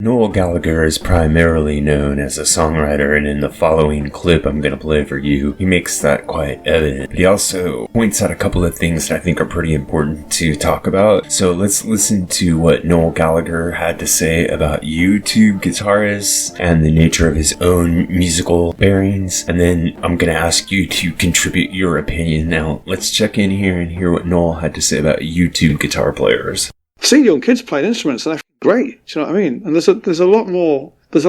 Noel Gallagher is primarily known as a songwriter, and in the following clip I'm going to play for you, he makes that quite evident. But he also points out a couple of things that I think are pretty important to talk about. So let's listen to what Noel Gallagher had to say about YouTube guitarists and the nature of his own musical bearings, and then I'm going to ask you to contribute your opinion. Now, let's check in here and hear what Noel had to say about YouTube guitar players. See young kids playing instruments, and they're great. Do you know what I mean? And there's a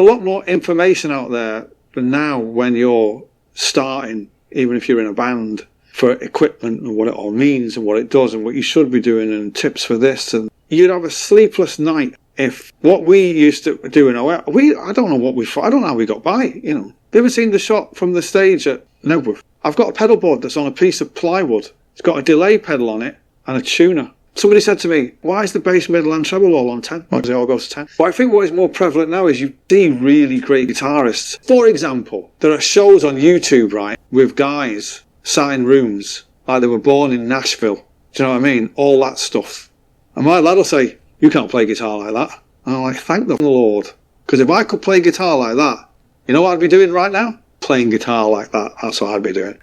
lot more information out there than now when you're starting, even if you're in a band, for equipment and what it all means and what it does and what you should be doing and tips for this. And you'd have a sleepless night if what we used to do in Noel. I don't know how we got by. You know, have you ever seen the shot from the stage at Noel? I've got a pedal board that's on a piece of plywood. It's got a delay pedal on it and a tuner. Somebody said to me, why is the bass, middle and treble all on 10? Why does it all go to 10? But I think what is more prevalent now is you see really great guitarists. For example, there are shows on YouTube, right, with guys signing rooms like they were born in Nashville. Do you know what I mean? All that stuff. And my lad will say, you can't play guitar like that. And I'm like, thank the Lord. Because if I could play guitar like that, you know what I'd be doing right now? Playing guitar like that. That's what I'd be doing.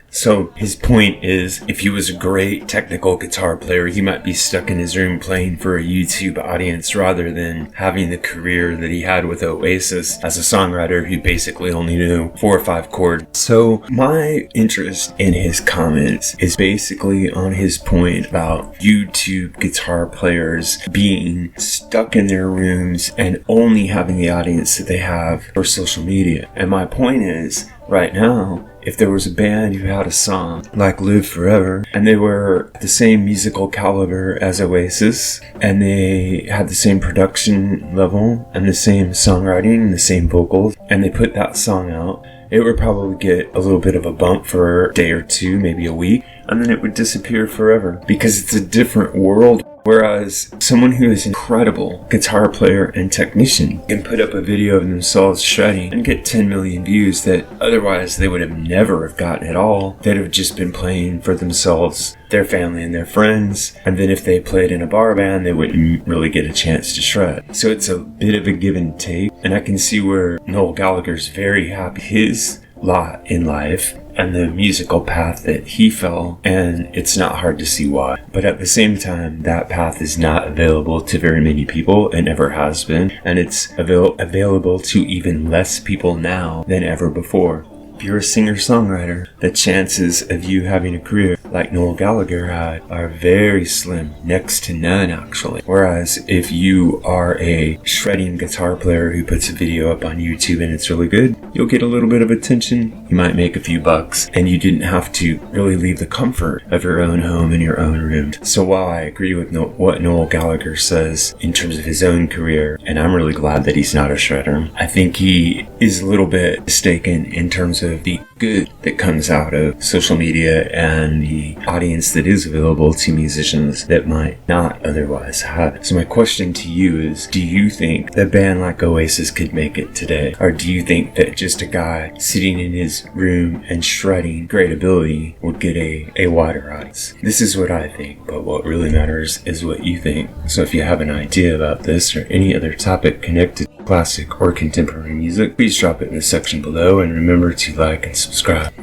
So his point is, if he was a great technical guitar player, he might be stuck in his room playing for a YouTube audience rather than having the career that he had with Oasis as a songwriter who basically only knew 4 or 5 chords. So my interest in his comments is basically on his point about YouTube guitar players being stuck in their rooms and only having the audience that they have for social media. And my point is, right now, if there was a band who had a song like Live Forever and they were the same musical caliber as Oasis and they had the same production level and the same songwriting and the same vocals and they put that song out, it would probably get a little bit of a bump for a day or two, maybe a week, and then it would disappear forever because it's a different world. Whereas someone who is an incredible guitar player and technician can put up a video of themselves shredding and get 10 million views that otherwise they would have never have gotten at all. They'd have just been playing for themselves, their family and their friends, and then if they played in a bar band, they wouldn't really get a chance to shred. So it's a bit of a give and take, and I can see where Noel Gallagher's very happy his lot in life and the musical path that he fell, and it's not hard to see why. But at the same time, that path is not available to very many people and never has been, and it's available to even less people now than ever before. If you're a singer-songwriter, the chances of you having a career like Noel Gallagher had are very slim, next to none actually. Whereas if you are a shredding guitar player who puts a video up on YouTube and it's really good, you'll get a little bit of attention, you might make a few bucks, and you didn't have to really leave the comfort of your own home and your own room. So while I agree with what Noel Gallagher says in terms of his own career, and I'm really glad that he's not a shredder, I think he is a little bit mistaken in terms of the good that comes out of social media and the audience that is available to musicians that might not otherwise have it. So my question to you is, do you think that a band like Oasis could make it today? Or do you think that just a guy sitting in his room and shredding great ability would get a wider audience? This is what I think, but what really matters is what you think. So if you have an idea about this or any other topic connected to classic or contemporary music, please drop it in the section below, and remember to like and subscribe.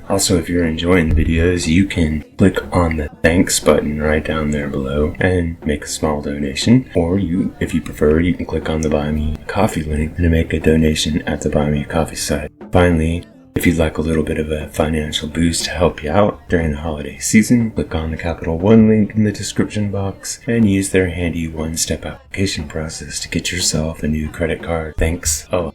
Also, if you're enjoying the videos, you can click on the thanks button right down there below and make a small donation. Or if you prefer, you can click on the Buy Me a Coffee link and make a donation at the Buy Me a Coffee site. Finally, if you'd like a little bit of a financial boost to help you out during the holiday season, click on the Capital One link in the description box and use their handy one-step application process to get yourself a new credit card. Thanks a lot.